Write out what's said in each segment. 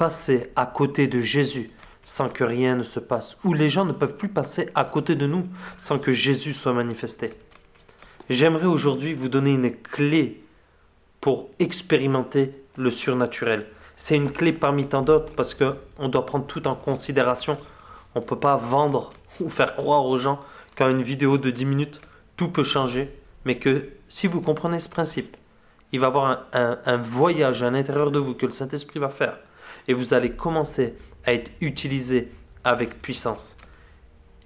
passer à côté de Jésus sans que rien ne se passe, ou les gens ne peuvent plus passer à côté de nous sans que Jésus soit manifesté. J'aimerais aujourd'hui vous donner une clé pour expérimenter le surnaturel. C'est une clé parmi tant d'autres parce qu'on doit prendre tout en considération. On ne peut pas vendre ou faire croire aux gens qu'en une vidéo de 10 minutes, tout peut changer, mais que si vous comprenez ce principe, il va y avoir un voyage à l'intérieur de vous que le Saint-Esprit va faire et vous allez commencer à être utilisé avec puissance.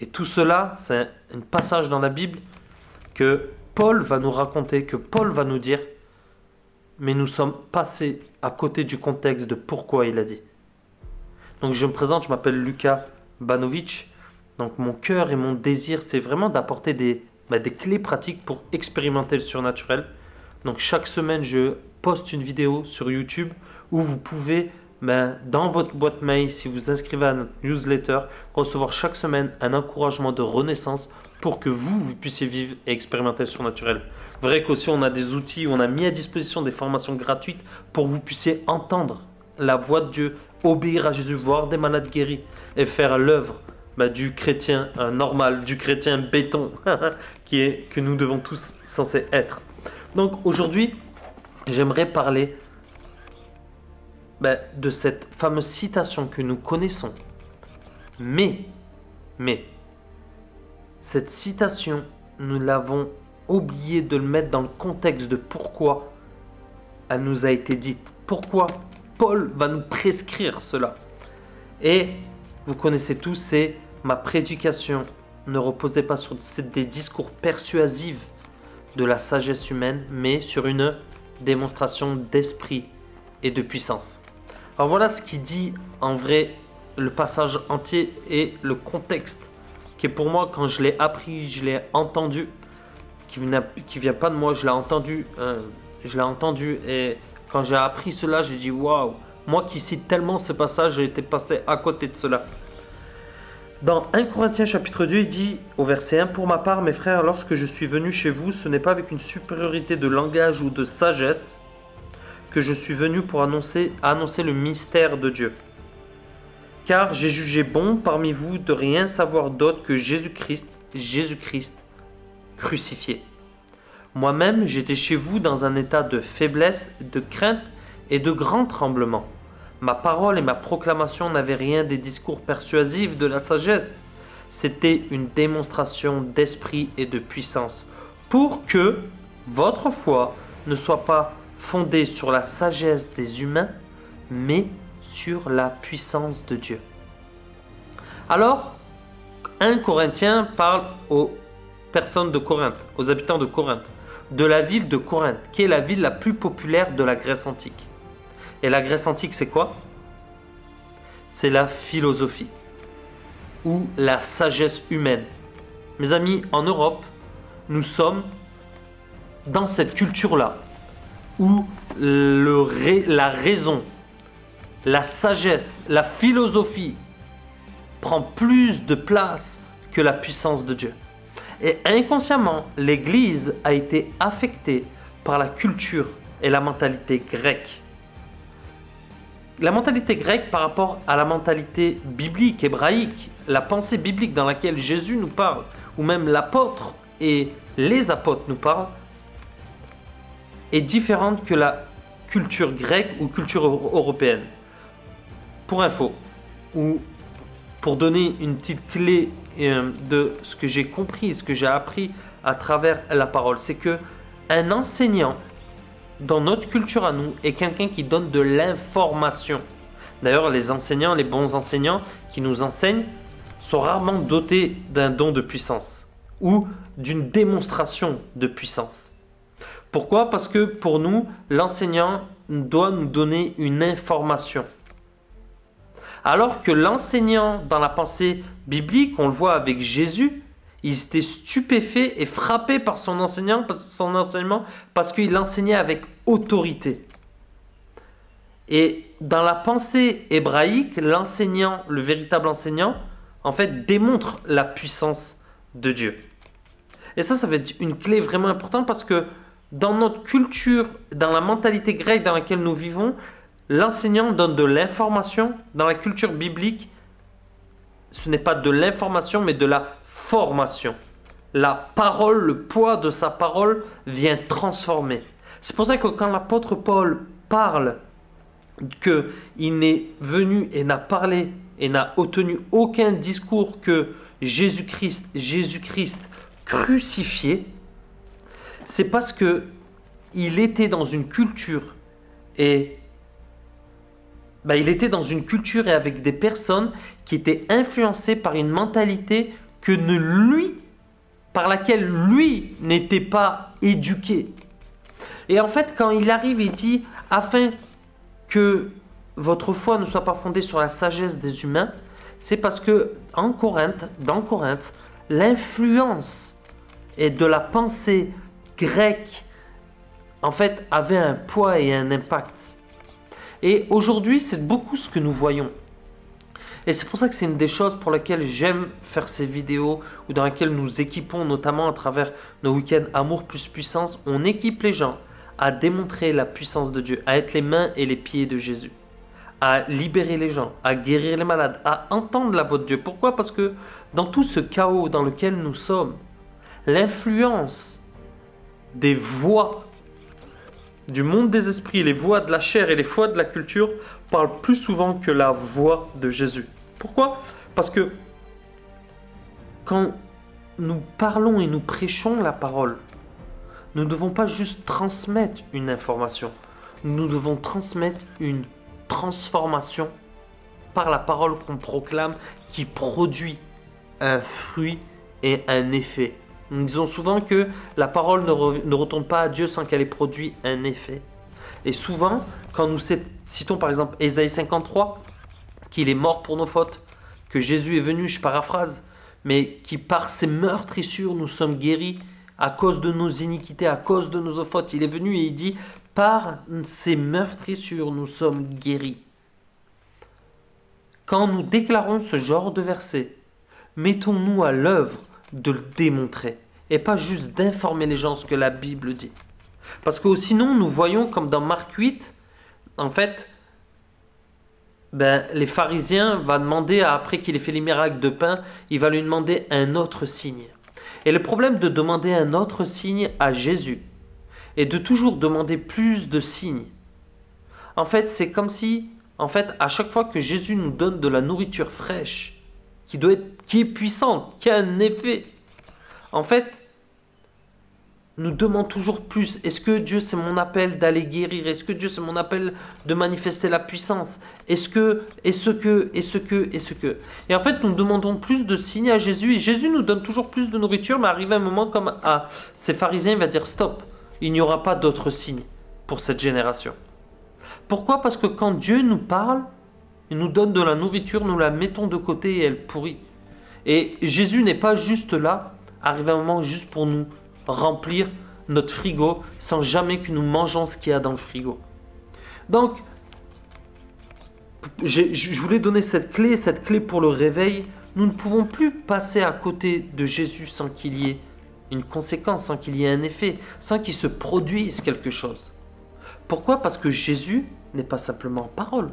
Et tout cela, c'est un passage dans la Bible que Paul va nous raconter, que Paul va nous dire, mais nous sommes passés à côté du contexte de pourquoi il a dit. Donc je me présente, je m'appelle Lucas Banovic. Donc mon cœur et mon désir, c'est vraiment d'apporter des clés pratiques pour expérimenter le surnaturel. Donc chaque semaine, je poste une vidéo sur YouTube où vous pouvez, dans votre boîte mail, si vous inscrivez à notre newsletter, recevoir chaque semaine un encouragement de renaissance pour que vous puissiez vivre et expérimenter le surnaturel. Vrai qu'aussi on a des outils, on a mis à disposition des formations gratuites pour que vous puissiez entendre la voix de Dieu, obéir à Jésus, voir des malades guéris et faire l'œuvre du chrétien normal, du chrétien béton que nous devons tous censés être. Donc aujourd'hui, j'aimerais parler de cette fameuse citation que nous connaissons. Mais, cette citation, nous l'avons oublié de le mettre dans le contexte de pourquoi elle nous a été dite. Pourquoi Paul va nous prescrire cela. Et vous connaissez tous, c'est ma prédication ne reposait pas sur des discours persuasifs de la sagesse humaine, mais sur une démonstration d'esprit et de puissance. Alors voilà ce qui dit en vrai le passage entier et le contexte qui est pour moi, quand je l'ai appris, je l'ai entendu, qui vient pas de moi, je l'ai entendu et quand j'ai appris cela, j'ai dit waouh, moi qui cite tellement ce passage, j'ai été passé à côté de cela. Dans 1 Corinthiens chapitre 2, il dit au verset 1, « Pour ma part, mes frères, lorsque je suis venu chez vous, ce n'est pas avec une supériorité de langage ou de sagesse que je suis venu pour annoncer le mystère de Dieu. Car j'ai jugé bon parmi vous de rien savoir d'autre que Jésus-Christ crucifié. Moi-même, j'étais chez vous dans un état de faiblesse, de crainte et de grand tremblement. Ma parole et ma proclamation n'avaient rien des discours persuasifs de la sagesse. C'était une démonstration d'esprit et de puissance, pour que votre foi ne soit pas fondée sur la sagesse des humains, mais sur la puissance de Dieu. » Alors, 1 Corinthiens parle aux personnes de Corinthe, aux habitants de Corinthe, de la ville de Corinthe, qui est la ville la plus populaire de la Grèce antique. Et la Grèce antique, c'est quoi? C'est la philosophie ou la sagesse humaine. Mes amis, en Europe, nous sommes dans cette culture-là où la raison, la sagesse, la philosophie prend plus de place que la puissance de Dieu. Et inconsciemment, l'Église a été affectée par la culture et la mentalité grecque. La mentalité grecque par rapport à la mentalité biblique, hébraïque, la pensée biblique dans laquelle Jésus nous parle, ou même l'apôtre et les apôtres nous parlent, est différente que la culture grecque ou culture européenne. Pour info, ou pour donner une petite clé de ce que j'ai compris, ce que j'ai appris à travers la parole, c'est que un enseignant dans notre culture à nous est quelqu'un qui donne de l'information. D'ailleurs, les enseignants, les bons enseignants qui nous enseignent sont rarement dotés d'un don de puissance ou d'une démonstration de puissance. Pourquoi? Parce que pour nous, l'enseignant doit nous donner une information. Alors que l'enseignant dans la pensée biblique, on le voit avec Jésus, il était stupéfait et frappé par son enseignement parce qu'il enseignait avec autorité. Et dans la pensée hébraïque, l'enseignant, le véritable enseignant, en fait, démontre la puissance de Dieu. Et ça va être une clé vraiment importante parce que dans notre culture, dans la mentalité grecque dans laquelle nous vivons, l'enseignant donne de l'information. Dans la culture biblique, ce n'est pas de l'information, mais de la formation. La parole, le poids de sa parole vient transformer. C'est pour ça que quand l'apôtre Paul parle qu'il n'est venu et n'a parlé et n'a obtenu aucun discours que Jésus-Christ crucifié, c'est parce que il était dans une culture et avec des personnes qui étaient influencées par une mentalité par laquelle lui n'était pas éduqué. Et en fait, quand il arrive, il dit afin que votre foi ne soit pas fondée sur la sagesse des humains, c'est parce que dans Corinthe, l'influence et de la pensée grecque en fait avait un poids et un impact. Et aujourd'hui, c'est beaucoup ce que nous voyons. Et c'est pour ça que c'est une des choses pour lesquelles j'aime faire ces vidéos ou dans lesquelles nous équipons, notamment à travers nos week-ends Amour plus puissance, on équipe les gens à démontrer la puissance de Dieu, à être les mains et les pieds de Jésus, à libérer les gens, à guérir les malades, à entendre la voix de Dieu. Pourquoi? Parce que dans tout ce chaos dans lequel nous sommes, l'influence des voix du monde des esprits, les voix de la chair et les voix de la culture parlent plus souvent que la voix de Jésus. Pourquoi? Parce que quand nous parlons et nous prêchons la parole, nous ne devons pas juste transmettre une information, nous devons transmettre une transformation par la parole qu'on proclame qui produit un fruit et un effet. Nous disons souvent que la parole ne retourne pas à Dieu sans qu'elle ait produit un effet. Et souvent, quand nous citons par exemple Ésaïe 53, qu'il est mort pour nos fautes, que Jésus est venu, je paraphrase, mais qui par ses meurtrissures nous sommes guéris à cause de nos iniquités, à cause de nos fautes. Il est venu et il dit, par ses meurtrissures nous sommes guéris. Quand nous déclarons ce genre de verset, mettons-nous à l'œuvre de le démontrer et pas juste d'informer les gens ce que la Bible dit. Parce que sinon, nous voyons comme dans Marc 8, en fait, les pharisiens vont demander, après qu'il ait fait les miracles de pain, il va lui demander un autre signe. Et le problème de demander un autre signe à Jésus est de toujours demander plus de signes. En fait, c'est comme si, à chaque fois que Jésus nous donne de la nourriture fraîche, qui est puissante, qui a un effet, en fait, nous demandons toujours plus. Est-ce que Dieu c'est mon appel d'aller guérir? Est-ce que Dieu c'est mon appel de manifester la puissance? Et en fait, nous demandons plus de signes à Jésus et Jésus nous donne toujours plus de nourriture, mais arrive un moment comme à ces pharisiens, il va dire stop, il n'y aura pas d'autres signes pour cette génération. Pourquoi? Parce que quand Dieu nous parle, il nous donne de la nourriture, nous la mettons de côté et elle pourrit. Et Jésus n'est pas juste là, arrive un moment juste pour nous remplir notre frigo sans jamais que nous mangeons ce qu'il y a dans le frigo. Donc, je voulais donner cette clé pour le réveil. Nous ne pouvons plus passer à côté de Jésus sans qu'il y ait une conséquence, sans qu'il y ait un effet, sans qu'il se produise quelque chose. Pourquoi? Parce que Jésus n'est pas simplement en parole.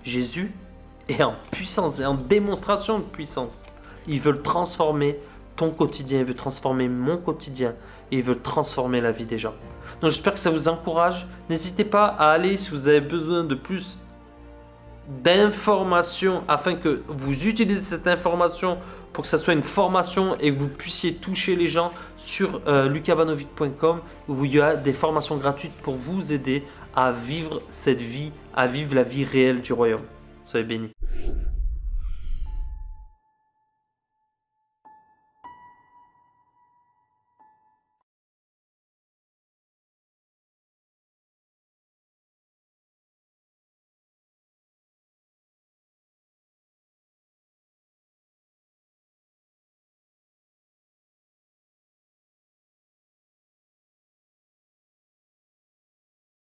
Jésus est en puissance et en démonstration de puissance. Il veut transformer ton quotidien, il veut transformer mon quotidien et il veut transformer la vie des gens. Donc j'espère que ça vous encourage. N'hésitez pas à aller si vous avez besoin de plus d'informations afin que vous utilisez cette information pour que ça soit une formation et que vous puissiez toucher les gens sur lucavanovic.com où il y a des formations gratuites pour vous aider à vivre cette vie, à vivre la vie réelle du royaume. Soyez bénis.